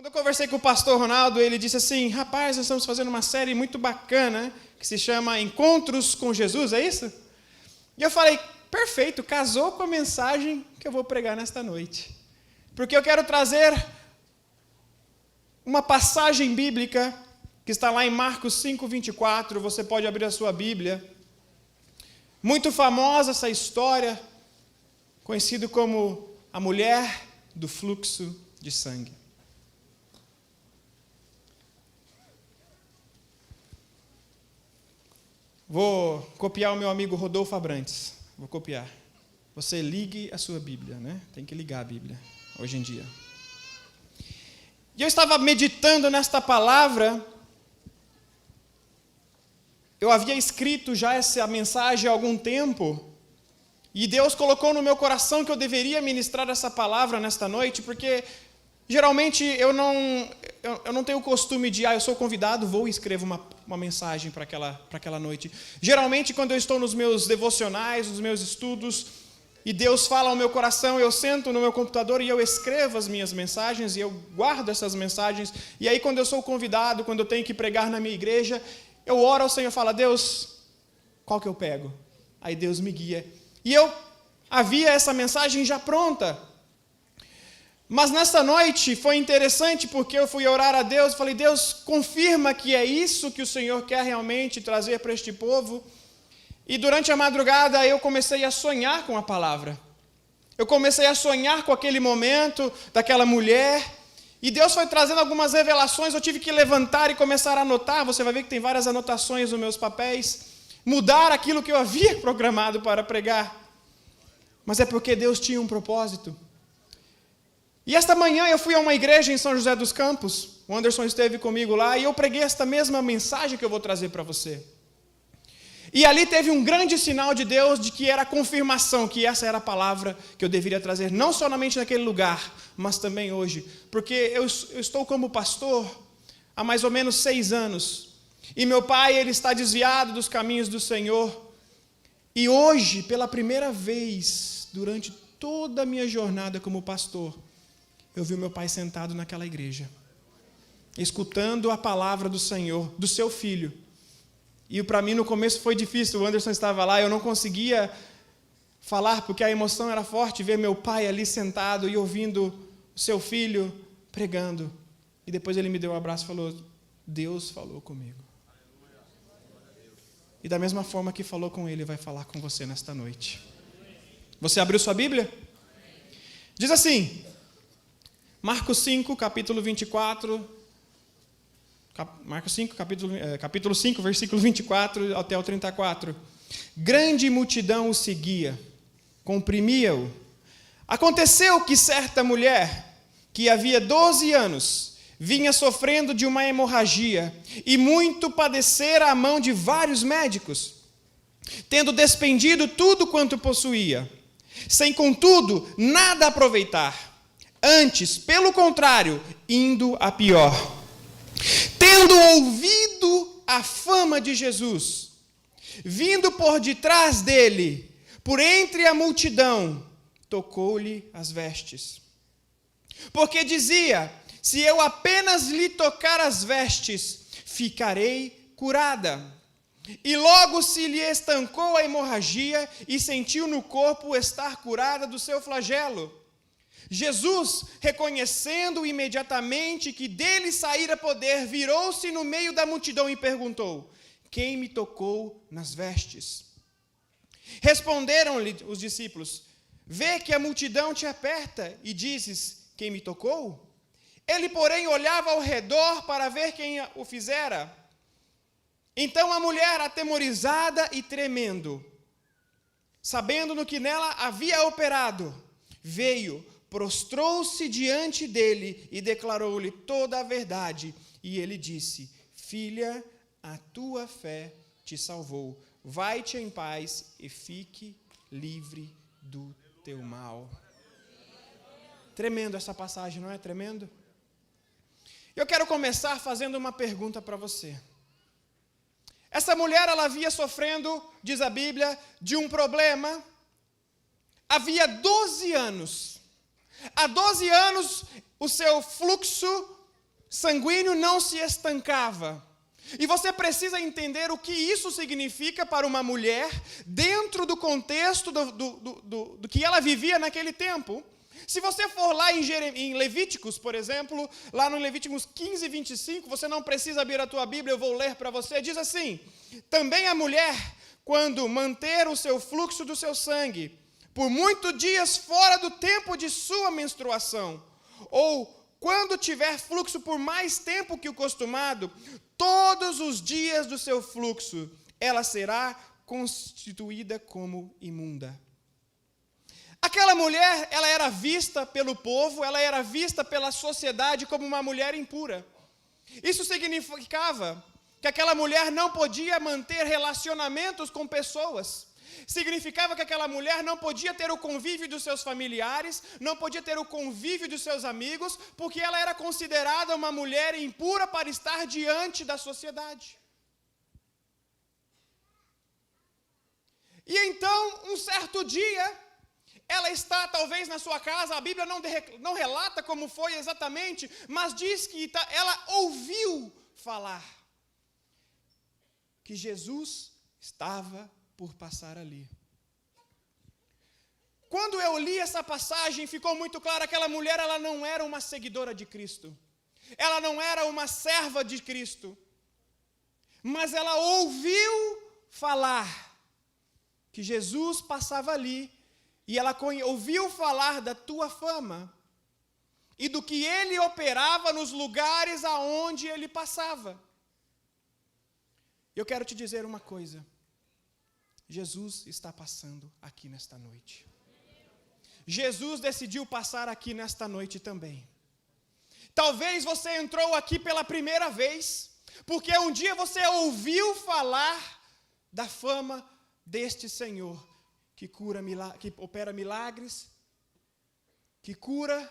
Quando eu conversei com o pastor Ronaldo, ele disse assim: rapaz, nós estamos fazendo uma série muito bacana, que se chama Encontros com Jesus, é isso? E eu falei, perfeito, casou com a mensagem que eu vou pregar nesta noite. Porque eu quero trazer uma passagem bíblica que está lá em Marcos 5:24, você pode abrir a sua Bíblia. Muito famosa essa história, conhecida como a mulher do fluxo de sangue. Vou copiar o meu amigo Rodolfo Abrantes. Vou copiar. Você ligue a sua Bíblia, né? Tem que ligar a Bíblia, hoje em dia. E eu estava meditando nesta palavra. Eu havia escrito já essa mensagem há algum tempo. E Deus colocou no meu coração que eu deveria ministrar essa palavra nesta noite, porque geralmente eu não tenho o costume de, eu sou convidado, vou e escrevo uma mensagem para aquela noite. Geralmente, quando eu estou nos meus devocionais, nos meus estudos, e Deus fala ao meu coração, eu sento no meu computador e eu escrevo as minhas mensagens, e eu guardo essas mensagens, e aí quando eu sou convidado, quando eu tenho que pregar na minha igreja, eu oro ao Senhor e falo, Deus, qual que eu pego? Aí Deus me guia. E eu havia essa mensagem já pronta. Mas nesta noite foi interessante porque eu fui orar a Deus e falei, Deus, confirma que é isso que o Senhor quer realmente trazer para este povo. E durante a madrugada eu comecei a sonhar com a palavra. Eu comecei a sonhar com aquele momento daquela mulher. E Deus foi trazendo algumas revelações, eu tive que levantar e começar a anotar. Você vai ver que tem várias anotações nos meus papéis. Mudar aquilo que eu havia programado para pregar. Mas é porque Deus tinha um propósito. E esta manhã eu fui a uma igreja em São José dos Campos, o Anderson esteve comigo lá, e eu preguei esta mesma mensagem que eu vou trazer para você. E ali teve um grande sinal de Deus, de que era a confirmação, que essa era a palavra que eu deveria trazer, não somente naquele lugar, mas também hoje. Porque eu estou como pastor há mais ou menos 6 anos, e meu pai ele está desviado dos caminhos do Senhor, e hoje, pela primeira vez, durante toda a minha jornada como pastor, eu vi o meu pai sentado naquela igreja, escutando a palavra do Senhor, do seu filho. E para mim no começo foi difícil, o Anderson estava lá, eu não conseguia falar, porque a emoção era forte, ver meu pai ali sentado e ouvindo o seu filho pregando. E depois ele me deu um abraço e falou, Deus falou comigo. E da mesma forma que falou com ele, vai falar com você nesta noite. Você abriu sua Bíblia? Diz assim, Marcos 5, capítulo 24, Marcos 5, capítulo 5, versículo 24 até o 34. Grande multidão o seguia, comprimia-o. Aconteceu que certa mulher, que havia 12 anos, vinha sofrendo de uma hemorragia, e muito padecera à mão de vários médicos, tendo despendido tudo quanto possuía, sem contudo nada aproveitar. Antes, pelo contrário, indo a pior. Tendo ouvido a fama de Jesus, vindo por detrás dele, por entre a multidão, tocou-lhe as vestes. Porque dizia, se eu apenas lhe tocar as vestes, ficarei curada. E logo se lhe estancou a hemorragia e sentiu no corpo estar curada do seu flagelo. Jesus, reconhecendo imediatamente que dele saíra poder, virou-se no meio da multidão e perguntou, quem me tocou nas vestes? Responderam-lhe os discípulos, vê que a multidão te aperta e dizes, quem me tocou? Ele, porém, olhava ao redor para ver quem o fizera. Então a mulher, atemorizada e tremendo, sabendo no que nela havia operado, veio, prostrou-se diante dele e declarou-lhe toda a verdade. E ele disse, filha, a tua fé te salvou. Vai-te em paz e fique livre do teu mal. Tremendo essa passagem, não é tremendo? Eu quero começar fazendo uma pergunta para você. Essa mulher, ela havia sofrendo, diz a Bíblia, de um problema. Havia 12 anos. Há 12 anos, o seu fluxo sanguíneo não se estancava. E você precisa entender o que isso significa para uma mulher dentro do contexto do que ela vivia naquele tempo. Se você for lá em Levíticos, por exemplo, lá no Levíticos 15, 25, você não precisa abrir a tua Bíblia, eu vou ler para você, diz assim: também a mulher, quando manter o seu fluxo do seu sangue, por muitos dias fora do tempo de sua menstruação, ou quando tiver fluxo por mais tempo que o costumado, todos os dias do seu fluxo, ela será constituída como imunda. Aquela mulher, ela era vista pelo povo, ela era vista pela sociedade como uma mulher impura. Isso significava que aquela mulher não podia manter relacionamentos com pessoas. Significava que aquela mulher não podia ter o convívio dos seus familiares, não podia ter o convívio dos seus amigos, porque ela era considerada uma mulher impura para estar diante da sociedade. E então, um certo dia, ela está talvez na sua casa, a Bíblia não relata como foi exatamente, mas diz que ela ouviu falar que Jesus estava por passar ali. Quando eu li essa passagem, ficou muito claro que aquela mulher, ela não era uma seguidora de Cristo. Ela não era uma serva de Cristo. Mas ela ouviu falar que Jesus passava ali, e ela ouviu falar da tua fama e do que ele operava nos lugares aonde ele passava. Eu quero te dizer uma coisa. Jesus está passando aqui nesta noite. Jesus decidiu passar aqui nesta noite também. Talvez você entrou aqui pela primeira vez, porque um dia você ouviu falar da fama deste Senhor, que que opera milagres, que cura,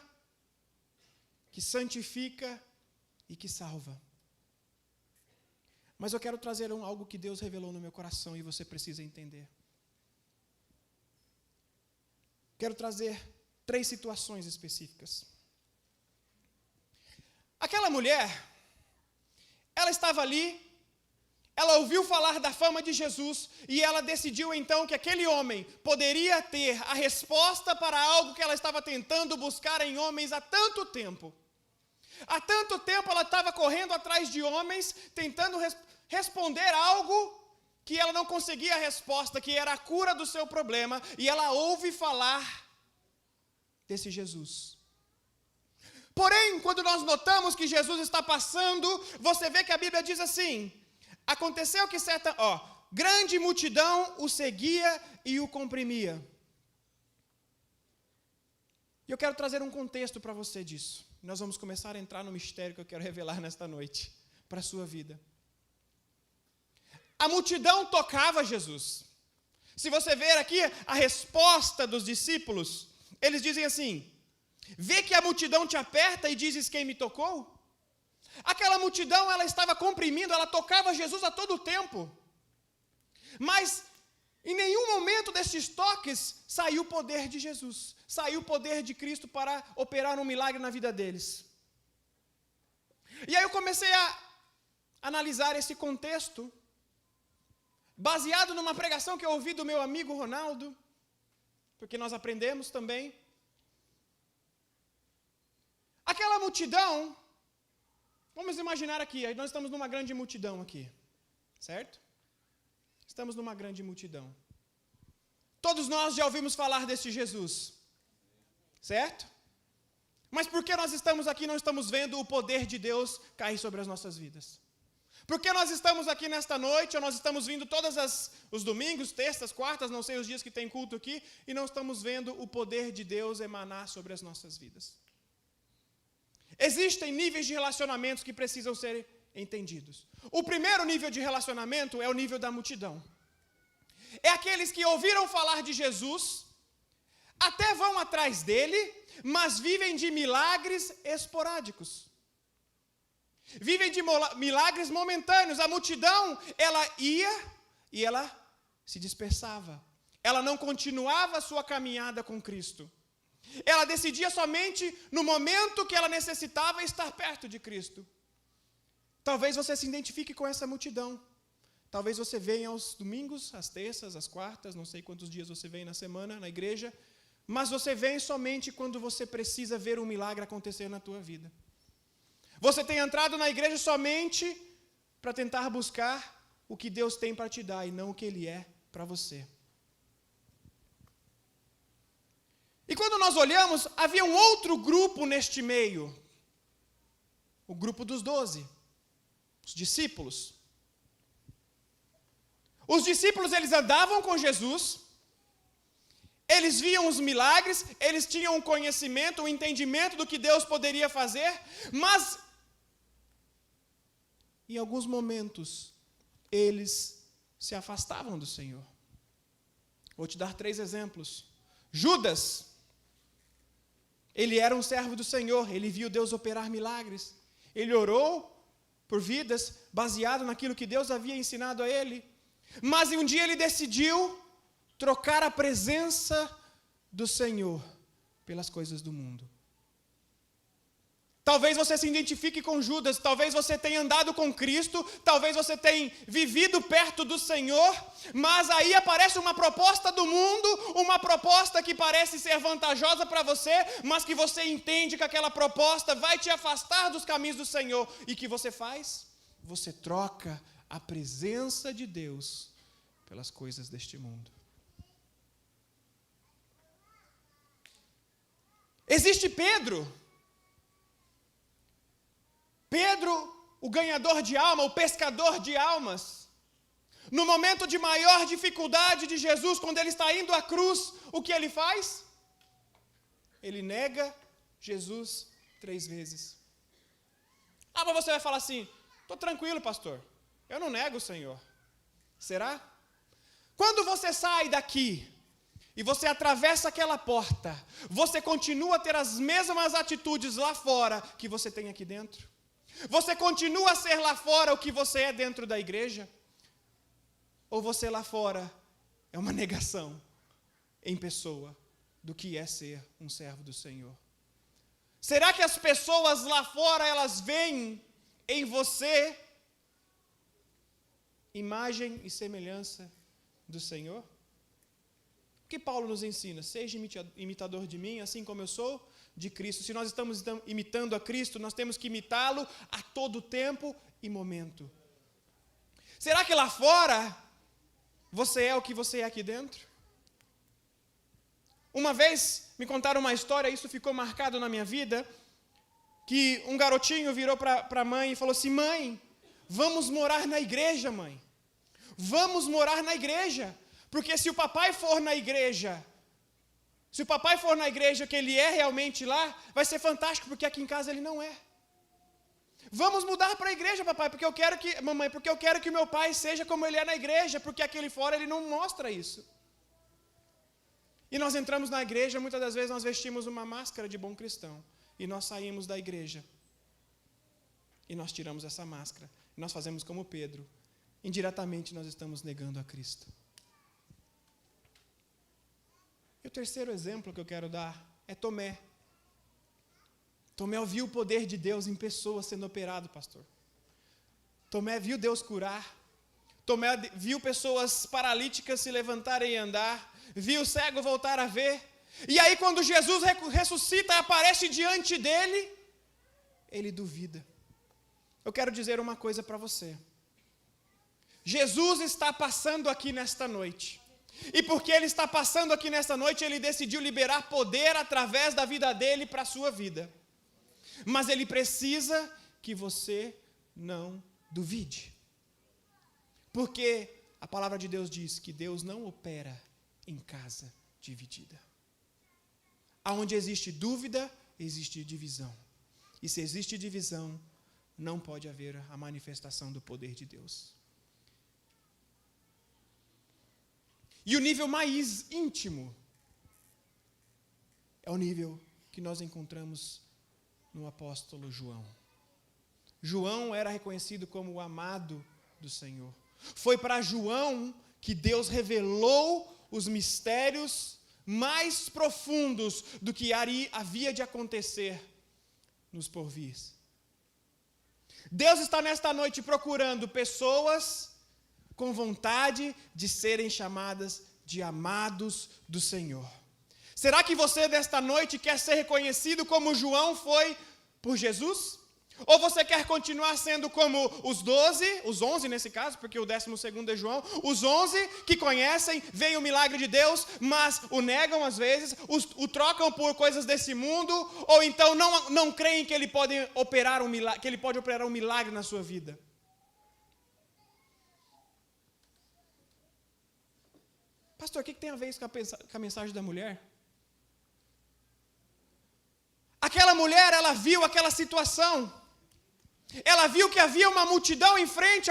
que santifica e que salva. Mas eu quero trazer algo que Deus revelou no meu coração e você precisa entender. Quero trazer 3 situações específicas. Aquela mulher, ela estava ali, ela ouviu falar da fama de Jesus e ela decidiu então que aquele homem poderia ter a resposta para algo que ela estava tentando buscar em homens há tanto tempo. Há tanto tempo ela estava correndo atrás de homens, tentando responder algo que ela não conseguia a resposta, que era a cura do seu problema, e ela ouve falar desse Jesus. Porém, quando nós notamos que Jesus está passando, você vê que a Bíblia diz assim: aconteceu que grande multidão o seguia e o comprimia. E eu quero trazer um contexto para você disso. Nós vamos começar a entrar no mistério que eu quero revelar nesta noite, para a sua vida. A multidão tocava Jesus. Se você ver aqui a resposta dos discípulos, eles dizem assim: vê que a multidão te aperta e dizes quem me tocou? Aquela multidão, ela estava comprimindo, ela tocava Jesus a todo tempo. Mas em nenhum momento desses toques saiu o poder de Jesus, saiu o poder de Cristo para operar um milagre na vida deles. E aí eu comecei a analisar esse contexto, baseado numa pregação que eu ouvi do meu amigo Ronaldo, porque nós aprendemos também. Aquela multidão, vamos imaginar aqui, nós estamos numa grande multidão aqui, certo? Estamos numa grande multidão. Todos nós já ouvimos falar desse Jesus, certo? Mas por que nós estamos aqui e não estamos vendo o poder de Deus cair sobre as nossas vidas? Por que nós estamos aqui nesta noite, ou nós estamos vindo todos os domingos, terças, quartas, não sei os dias que tem culto aqui, e não estamos vendo o poder de Deus emanar sobre as nossas vidas? Existem níveis de relacionamentos que precisam ser entendidos. O primeiro nível de relacionamento é o nível da multidão. É aqueles que ouviram falar de Jesus, até vão atrás dele, mas vivem de milagres esporádicos. Vivem de milagres momentâneos. A multidão, ela ia e ela se dispersava. Ela não continuava a sua caminhada com Cristo. Ela decidia somente no momento que ela necessitava estar perto de Cristo. Talvez você se identifique com essa multidão. Talvez você venha aos domingos, às terças, às quartas, não sei quantos dias você vem na semana na igreja, mas você vem somente quando você precisa ver um milagre acontecer na tua vida. Você tem entrado na igreja somente para tentar buscar o que Deus tem para te dar e não o que Ele é para você. E quando nós olhamos, havia um outro grupo neste meio. O grupo dos 12. Os discípulos. Os discípulos, eles andavam com Jesus, eles viam os milagres, eles tinham um conhecimento, um entendimento do que Deus poderia fazer, mas em alguns momentos eles se afastavam do Senhor. Vou te dar 3 exemplos. Judas, ele era um servo do Senhor, ele viu Deus operar milagres, ele orou por vidas baseado naquilo que Deus havia ensinado a ele, mas um dia ele decidiu trocar a presença do Senhor pelas coisas do mundo. Talvez você se identifique com Judas, talvez você tenha andado com Cristo, talvez você tenha vivido perto do Senhor, mas aí aparece uma proposta do mundo, uma proposta que parece ser vantajosa para você, mas que você entende que aquela proposta vai te afastar dos caminhos do Senhor. E o que você faz? Você troca a presença de Deus pelas coisas deste mundo. Existe Pedro. Pedro, o ganhador de alma, o pescador de almas. No momento de maior dificuldade de Jesus, quando ele está indo à cruz, o que ele faz? Ele nega Jesus 3 vezes. Ah, mas você vai falar assim, estou tranquilo, pastor, eu não nego o Senhor. Será? Quando você sai daqui e você atravessa aquela porta, você continua a ter as mesmas atitudes lá fora que você tem aqui dentro? Você continua a ser lá fora o que você é dentro da igreja? Ou você lá fora é uma negação em pessoa do que é ser um servo do Senhor? Será que as pessoas lá fora, elas veem em você imagem e semelhança do Senhor? O que Paulo nos ensina? Seja imitador de mim, assim como eu sou de Cristo. Se nós estamos imitando a Cristo, nós temos que imitá-lo a todo tempo e momento. Será que lá fora você é o que você é aqui dentro? Uma vez me contaram uma história, isso ficou marcado na minha vida, que um garotinho virou para a mãe e falou assim: mãe, vamos morar na igreja, mãe. Vamos morar na igreja. Porque se o papai for na igreja, que ele é realmente lá, vai ser fantástico, porque aqui em casa ele não é. Vamos mudar para a igreja, papai, mamãe, porque eu quero que o meu pai seja como ele é na igreja, porque aquele fora ele não mostra isso. E nós entramos na igreja, muitas das vezes nós vestimos uma máscara de bom cristão, e nós saímos da igreja, e nós tiramos essa máscara, e nós fazemos como Pedro. Indiretamente nós estamos negando a Cristo. E o terceiro exemplo que eu quero dar é Tomé. Tomé viu o poder de Deus em pessoas sendo operado, pastor. Tomé viu Deus curar. Tomé viu pessoas paralíticas se levantarem e andar. Viu o cego voltar a ver. E aí quando Jesus ressuscita e aparece diante dele, ele duvida. Eu quero dizer uma coisa para você. Jesus está passando aqui nesta noite. E porque ele está passando aqui nesta noite, ele decidiu liberar poder através da vida dele para a sua vida. Mas ele precisa que você não duvide. Porque a palavra de Deus diz que Deus não opera em casa dividida. Aonde existe dúvida, existe divisão. E se existe divisão, não pode haver a manifestação do poder de Deus. E o nível mais íntimo é o nível que nós encontramos no apóstolo João. João era reconhecido como o amado do Senhor. Foi para João que Deus revelou os mistérios mais profundos do que havia de acontecer nos porvis. Deus está nesta noite procurando pessoas com vontade de serem chamadas de amados do Senhor. Será que você nesta noite quer ser reconhecido como João foi por Jesus? Ou você quer continuar sendo como os 11 nesse caso, porque o 12º é João, os 11 que conhecem, veem o milagre de Deus, mas o negam às vezes, o trocam por coisas desse mundo, ou então não creem que ele pode operar um milagre na sua vida? Pastor, o que tem a ver isso com a mensagem da mulher? Aquela mulher, ela viu aquela situação. Ela viu que havia uma multidão em frente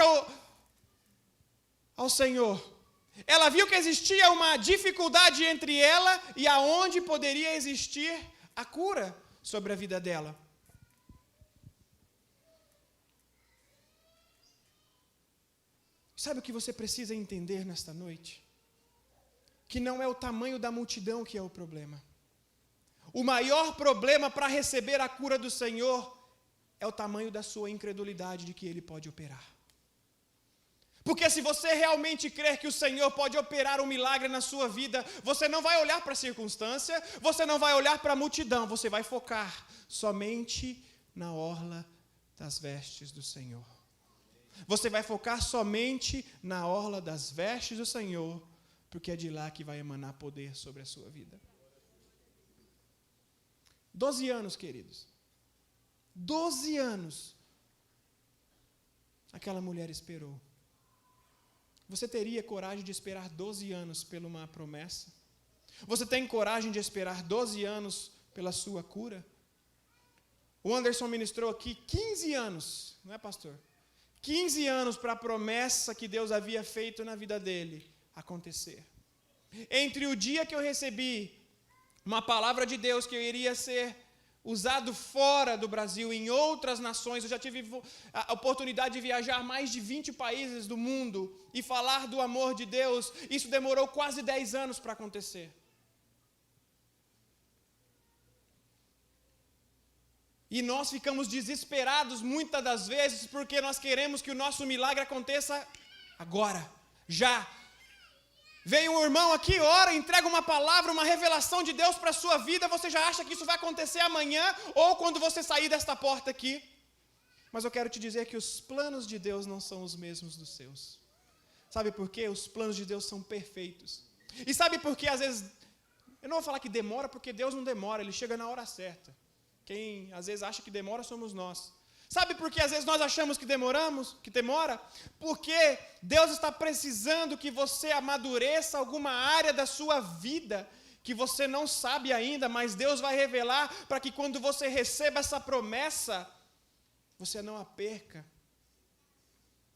ao Senhor. Ela viu que existia uma dificuldade entre ela e aonde poderia existir a cura sobre a vida dela. Sabe o que você precisa entender nesta noite? Que não é o tamanho da multidão que é o problema. O maior problema para receber a cura do Senhor é o tamanho da sua incredulidade de que Ele pode operar. Porque se você realmente crer que o Senhor pode operar um milagre na sua vida, você não vai olhar para a circunstância, você não vai olhar para a multidão, você vai focar somente na orla das vestes do Senhor. Você vai focar somente na orla das vestes do Senhor, porque é de lá que vai emanar poder sobre a sua vida. 12 anos, queridos. 12 anos aquela mulher esperou. Você teria coragem de esperar 12 anos por uma promessa? Você tem coragem de esperar 12 anos pela sua cura? O Anderson ministrou aqui 15 anos, não é, pastor? 15 anos para a promessa que Deus havia feito na vida dele acontecer. Entre o dia que eu recebi uma palavra de Deus que eu iria ser usado fora do Brasil, em outras nações, eu já tive a oportunidade de viajar mais de 20 países do mundo e falar do amor de Deus, isso demorou quase 10 anos para acontecer. E nós ficamos desesperados muitas das vezes porque nós queremos que o nosso milagre aconteça agora, já. Vem um irmão aqui, ora, entrega uma palavra, uma revelação de Deus para a sua vida, você já acha que isso vai acontecer amanhã ou quando você sair desta porta aqui. Mas eu quero te dizer que os planos de Deus não são os mesmos dos seus. Sabe por quê? Os planos de Deus são perfeitos. E sabe por quê? Às vezes, eu não vou falar que demora, porque Deus não demora, Ele chega na hora certa. Quem às vezes acha que demora somos nós. Sabe por que às vezes nós achamos que demora? Porque Deus está precisando que você amadureça alguma área da sua vida que você não sabe ainda, mas Deus vai revelar para que quando você receba essa promessa, você não a perca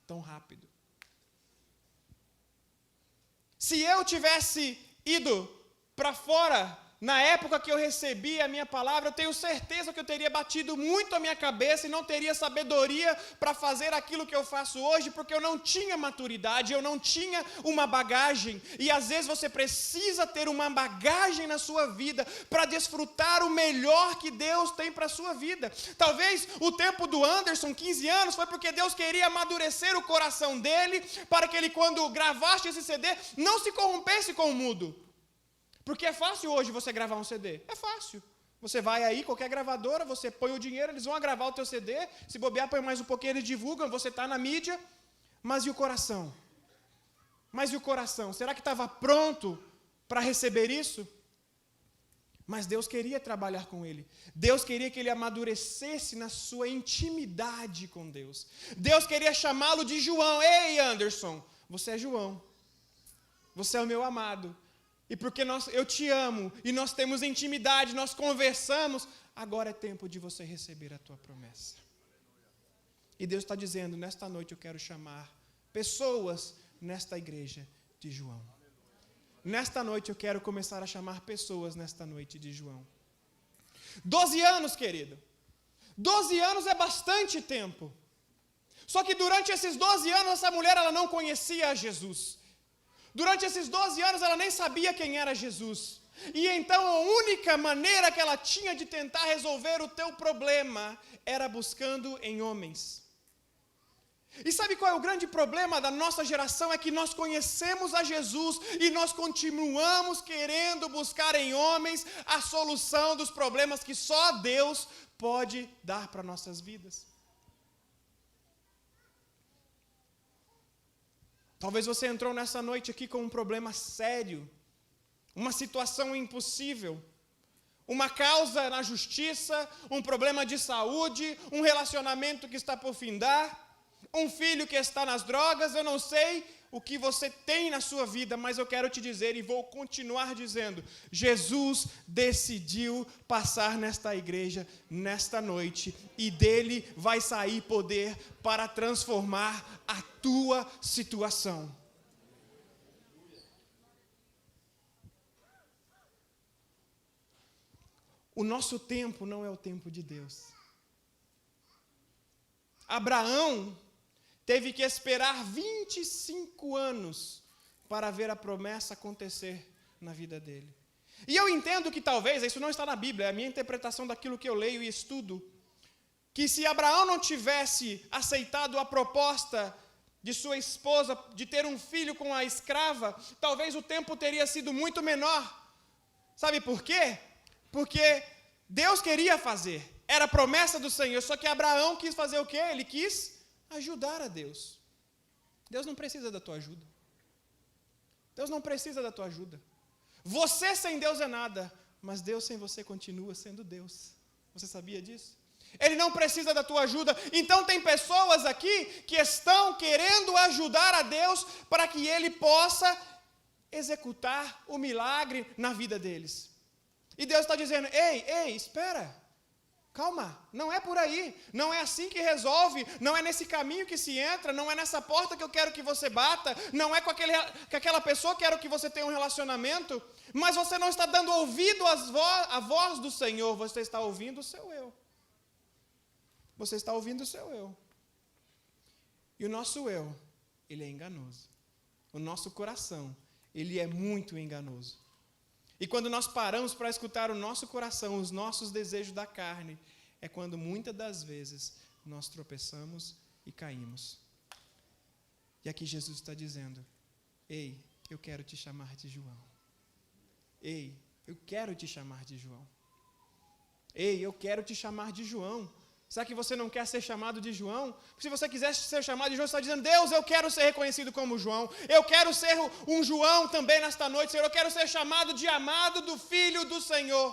tão rápido. Se eu tivesse ido para fora na época que eu recebi a minha palavra, eu tenho certeza que eu teria batido muito a minha cabeça e não teria sabedoria para fazer aquilo que eu faço hoje, porque eu não tinha maturidade, eu não tinha uma bagagem. E às vezes você precisa ter uma bagagem na sua vida para desfrutar o melhor que Deus tem para a sua vida. Talvez o tempo do Anderson, 15 anos, foi porque Deus queria amadurecer o coração dele, para que ele, quando gravasse esse CD, não se corrompesse com o mudo. Porque é fácil hoje você gravar um CD. É fácil. Você vai aí, qualquer gravadora, você põe o dinheiro, eles vão gravar o teu CD. Se bobear, põe mais um pouquinho, eles divulgam, você está na mídia. Mas e o coração? Será que estava pronto para receber isso? Mas Deus queria trabalhar com ele. Deus queria que ele amadurecesse na sua intimidade com Deus. Deus queria chamá-lo de João. Ei, Anderson, você é João. Você é o meu amado. E porque eu te amo, e nós temos intimidade, nós conversamos, agora é tempo de você receber a tua promessa. E Deus está dizendo, nesta noite eu quero chamar pessoas nesta igreja de João. Nesta noite eu quero começar a chamar pessoas nesta noite de João. 12 anos, querido. 12 anos é bastante tempo. Só que durante esses 12 anos, essa mulher ela não conhecia a Jesus. Durante esses 12 anos, ela nem sabia quem era Jesus. E então a única maneira que ela tinha de tentar resolver o teu problema era buscando em homens. E sabe qual é o grande problema da nossa geração? É que nós conhecemos a Jesus e nós continuamos querendo buscar em homens a solução dos problemas que só Deus pode dar para nossas vidas. Talvez você entrou nessa noite aqui com um problema sério, uma situação impossível, uma causa na justiça, um problema de saúde, um relacionamento que está por findar, um filho que está nas drogas. Eu não sei o que você tem na sua vida, mas eu quero te dizer e vou continuar dizendo: Jesus decidiu passar nesta igreja, nesta noite, e dele vai sair poder para transformar a tua situação. O nosso tempo não é o tempo de Deus. Abraão teve que esperar 25 anos para ver a promessa acontecer na vida dele. E eu entendo que talvez, isso não está na Bíblia, é a minha interpretação daquilo que eu leio e estudo, que se Abraão não tivesse aceitado a proposta de sua esposa de ter um filho com a escrava, talvez o tempo teria sido muito menor. Sabe por quê? Porque Deus queria fazer, era promessa do Senhor, só que Abraão quis fazer o quê? Ele quis ajudar a Deus. Deus não precisa da tua ajuda. Deus não precisa da tua ajuda. Você sem Deus é nada, mas Deus sem você continua sendo Deus. Você sabia disso? Ele não precisa da tua ajuda. Então tem pessoas aqui que estão querendo ajudar a Deus para que Ele possa executar o milagre na vida deles. E Deus está dizendo: ei, espera. Calma, não é por aí, não é assim que resolve, não é nesse caminho que se entra, não é nessa porta que eu quero que você bata, não é com aquela pessoa que eu quero que você tenha um relacionamento, mas você não está dando ouvido à voz do Senhor, você está ouvindo o seu eu. Você está ouvindo o seu eu. E o nosso eu, ele é enganoso. O nosso coração, ele é muito enganoso. E quando nós paramos para escutar o nosso coração, os nossos desejos da carne, é quando muitas das vezes nós tropeçamos e caímos. E aqui Jesus está dizendo: ei, eu quero te chamar de João. Ei, eu quero te chamar de João. Ei, eu quero te chamar de João. Será que você não quer ser chamado de João? Se você quisesse ser chamado de João, você está dizendo: Deus, eu quero ser reconhecido como João. Eu quero ser um João também nesta noite, Senhor. Eu quero ser chamado de amado do Filho do Senhor.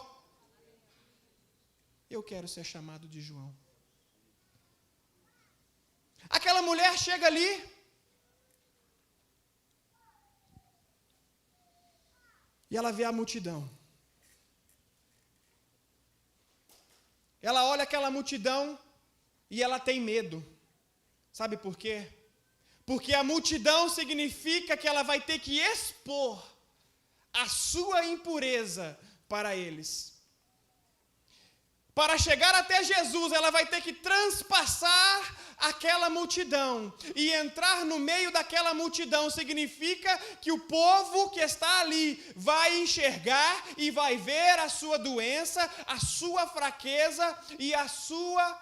Eu quero ser chamado de João. Aquela mulher chega ali. E ela vê a multidão. Ela olha aquela multidão e ela tem medo. Sabe por quê? Porque a multidão significa que ela vai ter que expor a sua impureza para eles. Para chegar até Jesus, ela vai ter que transpassar aquela multidão. E entrar no meio daquela multidão significa que o povo que está ali vai enxergar e vai ver a sua doença, a sua fraqueza e a sua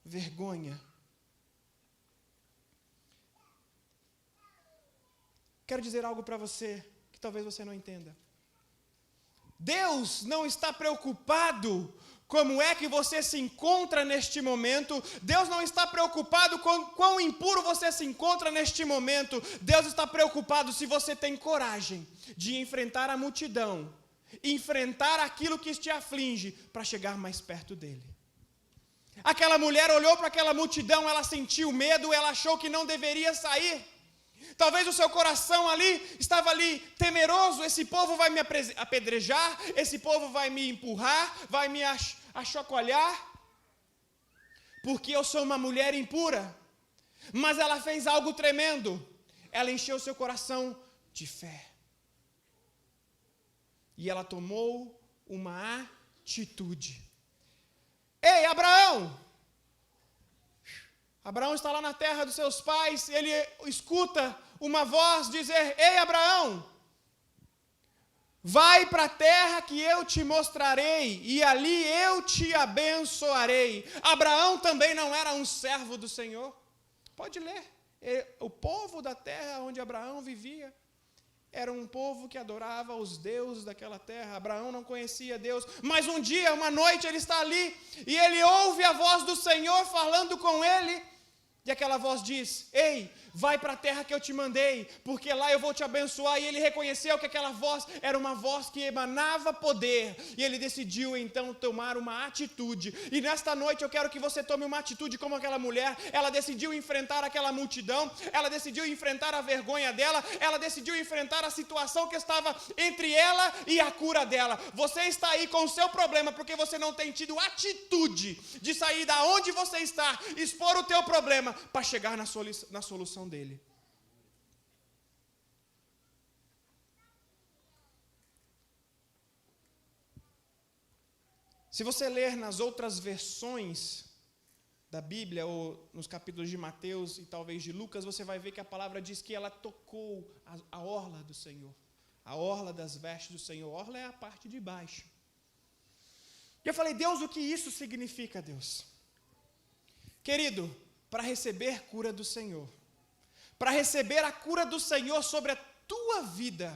vergonha. Quero dizer algo para você que talvez você não entenda. Deus não está preocupado como é que você se encontra neste momento. Deus não está preocupado com quão impuro você se encontra neste momento. Deus está preocupado se você tem coragem de enfrentar a multidão, enfrentar aquilo que te aflige para chegar mais perto dele. Aquela mulher olhou para aquela multidão, ela sentiu medo, ela achou que não deveria sair. Talvez o seu coração estava ali temeroso: esse povo vai me apedrejar, esse povo vai me empurrar, vai me achacoalhar, porque eu sou uma mulher impura. Mas ela fez algo tremendo, ela encheu seu coração de fé. E ela tomou uma atitude. Ei, Abraão! Abraão está lá na terra dos seus pais, ele escuta uma voz dizer: ei, Abraão, vai para a terra que eu te mostrarei, e ali eu te abençoarei. Abraão também não era um servo do Senhor? Pode ler. O povo da terra onde Abraão vivia era um povo que adorava os deuses daquela terra. Abraão não conhecia Deus, mas um dia, uma noite, ele está ali, e ele ouve a voz do Senhor falando com ele, e aquela voz diz: ei, vai para a terra que eu te mandei, porque lá eu vou te abençoar. E ele reconheceu que aquela voz era uma voz que emanava poder, e ele decidiu então tomar uma atitude. E nesta noite eu quero que você tome uma atitude como aquela mulher. Ela decidiu enfrentar aquela multidão, ela decidiu enfrentar a vergonha dela, ela decidiu enfrentar a situação que estava entre ela e a cura dela. Você está aí com o seu problema porque você não tem tido atitude de sair da onde você está, expor o teu problema para chegar na solução dele. Se você ler nas outras versões da Bíblia, ou nos capítulos de Mateus e talvez de Lucas, você vai ver que a palavra diz que ela tocou a orla do Senhor, a orla das vestes do Senhor. A orla é a parte de baixo. E eu falei: Deus, o que isso significa, Deus? Querido, para receber cura do Senhor, para receber a cura do Senhor sobre a tua vida.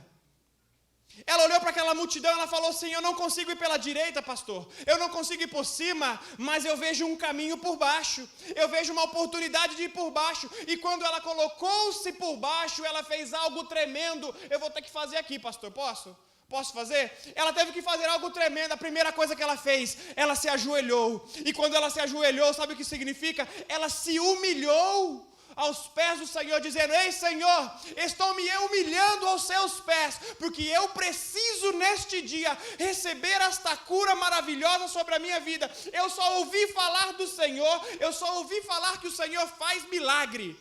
Ela olhou para aquela multidão e ela falou assim: eu não consigo ir pela direita, pastor, eu não consigo ir por cima, mas eu vejo um caminho por baixo, eu vejo uma oportunidade de ir por baixo. E quando ela colocou-se por baixo, ela fez algo tremendo. Eu vou ter que fazer aqui, pastor, posso fazer? Ela teve que fazer algo tremendo. A primeira coisa que ela fez, ela se ajoelhou. E quando ela se ajoelhou, sabe o que significa? Ela se humilhou aos pés do Senhor, dizendo: ei, Senhor, estou me humilhando aos seus pés, porque eu preciso neste dia receber esta cura maravilhosa sobre a minha vida. Eu só ouvi falar do Senhor, eu só ouvi falar que o Senhor faz milagre.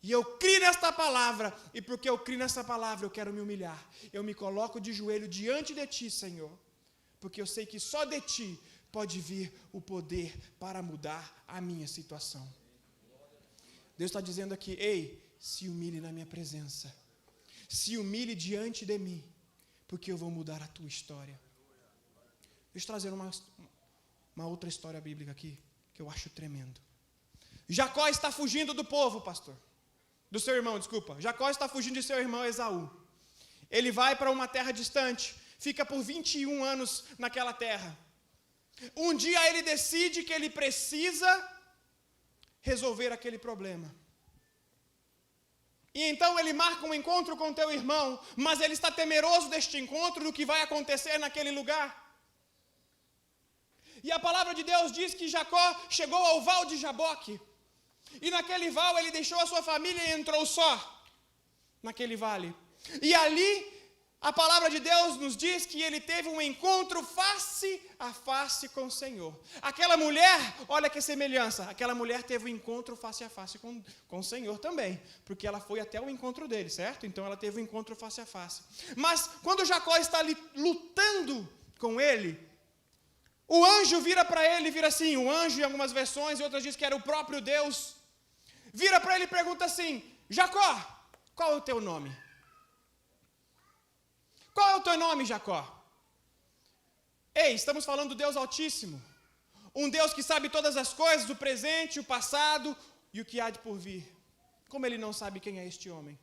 E eu crio nesta palavra, e porque eu crio nesta palavra, eu quero me humilhar. Eu me coloco de joelho diante de Ti, Senhor, porque eu sei que só de Ti pode vir o poder para mudar a minha situação. Deus está dizendo aqui: ei, se humilhe na minha presença, se humilhe diante de mim, porque eu vou mudar a tua história. Deixa eu trazer uma outra história bíblica aqui, que eu acho tremendo. Jacó está fugindo do povo, pastor. Do seu irmão, desculpa. Jacó está fugindo de seu irmão Esaú. Ele vai para uma terra distante, fica por 21 anos naquela terra. Um dia ele decide que ele precisa resolver aquele problema. E então ele marca um encontro com teu irmão, mas ele está temeroso deste encontro, do que vai acontecer naquele lugar. E a palavra de Deus diz que Jacó chegou ao val de Jaboque. E naquele val ele deixou a sua família e entrou só naquele vale. E ali a palavra de Deus nos diz que ele teve um encontro face a face com o Senhor. Aquela mulher, olha que semelhança, aquela mulher teve um encontro face a face com o Senhor também, porque ela foi até o encontro dele, certo? Então ela teve um encontro face a face. Mas quando Jacó está ali lutando com ele, o anjo vira para ele, vira assim, o anjo em algumas versões, e outras diz que era o próprio Deus, vira para ele e pergunta assim: Jacó, qual é o teu nome? Qual é o teu nome, Jacó? Ei, estamos falando do Deus Altíssimo, um Deus que sabe todas as coisas, o presente, o passado e o que há de por vir. Como ele não sabe quem é este homem?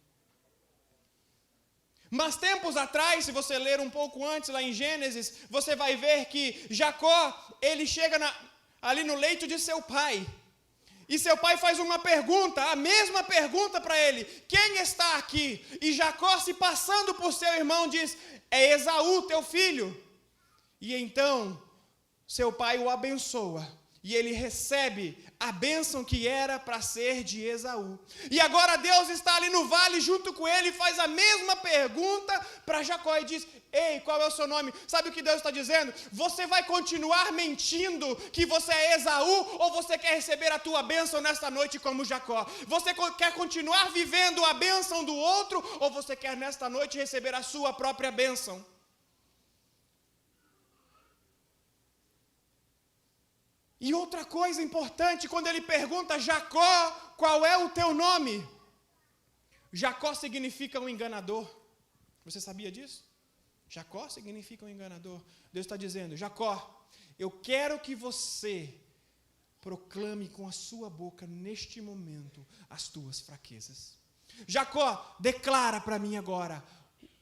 Mas tempos atrás, se você ler um pouco antes, lá em Gênesis, você vai ver que Jacó, ele chega ali no leito de seu pai. E seu pai faz uma pergunta, a mesma pergunta para ele: quem está aqui? E Jacó, se passando por seu irmão, diz: é Esaú, teu filho. E então, seu pai o abençoa. E ele recebe a bênção que era para ser de Esaú. E agora Deus está ali no vale junto com ele e faz a mesma pergunta para Jacó e diz: ei, qual é o seu nome? Sabe o que Deus está dizendo? Você vai continuar mentindo que você é Esaú, ou você quer receber a tua bênção nesta noite como Jacó? Você quer continuar vivendo a bênção do outro, ou você quer nesta noite receber a sua própria bênção? E outra coisa importante, quando ele pergunta: Jacó, qual é o teu nome? Jacó significa um enganador. Você sabia disso? Jacó significa um enganador. Deus está dizendo: Jacó, eu quero que você proclame com a sua boca neste momento as tuas fraquezas. Jacó, declara para mim agora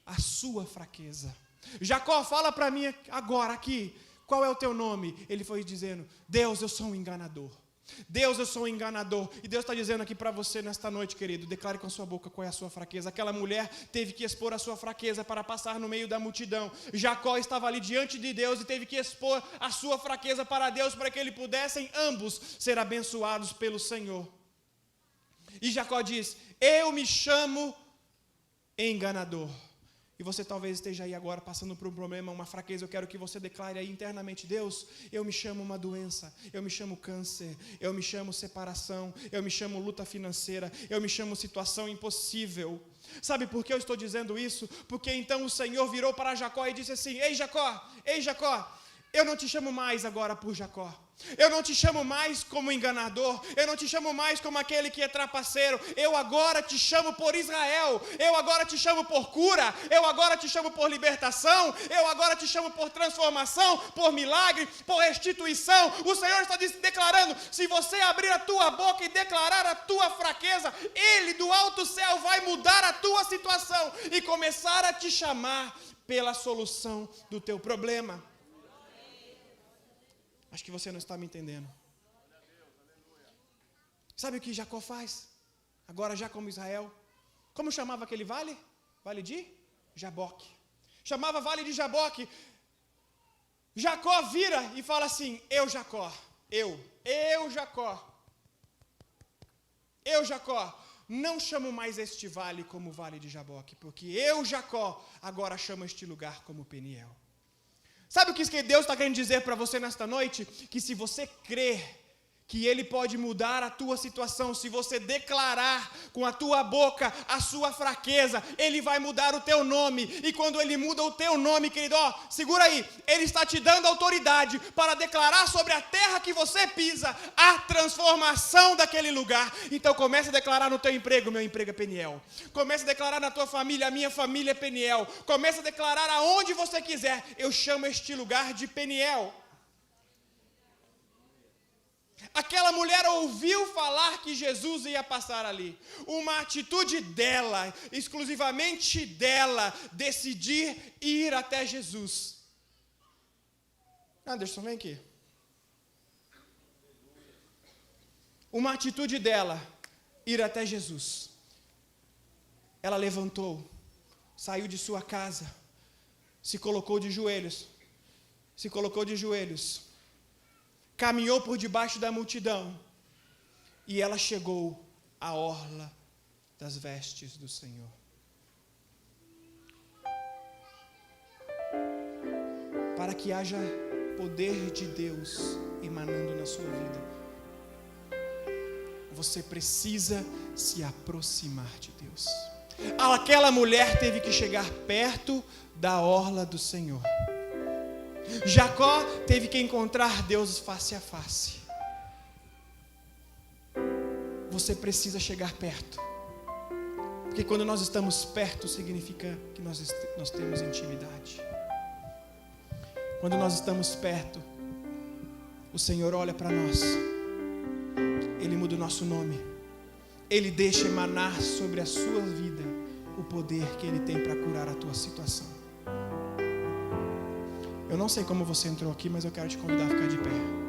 a sua fraqueza. Jacó, fala para mim agora aqui, qual é o teu nome? Ele foi dizendo: Deus, eu sou um enganador. Deus, eu sou um enganador. E Deus está dizendo aqui para você nesta noite, querido, declare com a sua boca qual é a sua fraqueza. Aquela mulher teve que expor a sua fraqueza para passar no meio da multidão. Jacó estava ali diante de Deus e teve que expor a sua fraqueza para Deus, para que eles pudessem ambos ser abençoados pelo Senhor. E Jacó diz: eu me chamo enganador. E você talvez esteja aí agora passando por um problema, uma fraqueza. Eu quero que você declare aí internamente: Deus, eu me chamo uma doença, eu me chamo câncer, eu me chamo separação, eu me chamo luta financeira, eu me chamo situação impossível. Sabe por que eu estou dizendo isso? Porque então o Senhor virou para Jacó e disse assim: ei Jacó, eu não te chamo mais agora por Jacó. Eu não te chamo mais como enganador. Eu não te chamo mais como aquele que é trapaceiro. Eu agora te chamo por Israel. Eu agora te chamo por cura. Eu agora te chamo por libertação. Eu agora te chamo por transformação, por milagre, por restituição. O Senhor está declarando: se você abrir a tua boca e declarar a tua fraqueza, Ele do alto céu vai mudar a tua situação e começar a te chamar pela solução do teu problema. Acho que você não está me entendendo. Sabe o que Jacó faz? Agora já como Israel. Como chamava aquele vale? Vale de Jaboque. Chamava vale de Jaboque. Jacó vira e fala assim: eu Jacó, eu Jacó, não chamo mais este vale como vale de Jaboque, porque eu Jacó agora chamo este lugar como Peniel. Sabe o que Deus está querendo dizer para você nesta noite? Que se você crer que Ele pode mudar a tua situação, se você declarar com a tua boca a sua fraqueza, Ele vai mudar o teu nome. E quando Ele muda o teu nome, querido, segura aí, Ele está te dando autoridade para declarar sobre a terra que você pisa a transformação daquele lugar. Então comece a declarar no teu emprego: meu emprego é Peniel. Comece a declarar na tua família: a minha família é Peniel. Comece a declarar aonde você quiser: eu chamo este lugar de Peniel. Aquela mulher ouviu falar que Jesus ia passar ali. Uma atitude dela, exclusivamente dela, decidir ir até Jesus. Anderson, vem aqui. Uma atitude dela, ir até Jesus. Ela levantou, saiu de sua casa, se colocou de joelhos, caminhou por debaixo da multidão e ela chegou à orla das vestes do Senhor. Para que haja poder de Deus emanando na sua vida, você precisa se aproximar de Deus. Aquela mulher teve que chegar perto da orla do Senhor. Jacó teve que encontrar Deus face a face. Você precisa chegar perto, porque quando nós estamos perto significa que nós temos intimidade. Quando nós estamos perto, o Senhor olha para nós, Ele muda o nosso nome, Ele deixa emanar sobre a sua vida o poder que Ele tem para curar a tua situação. Eu não sei como você entrou aqui, mas eu quero te convidar a ficar de pé.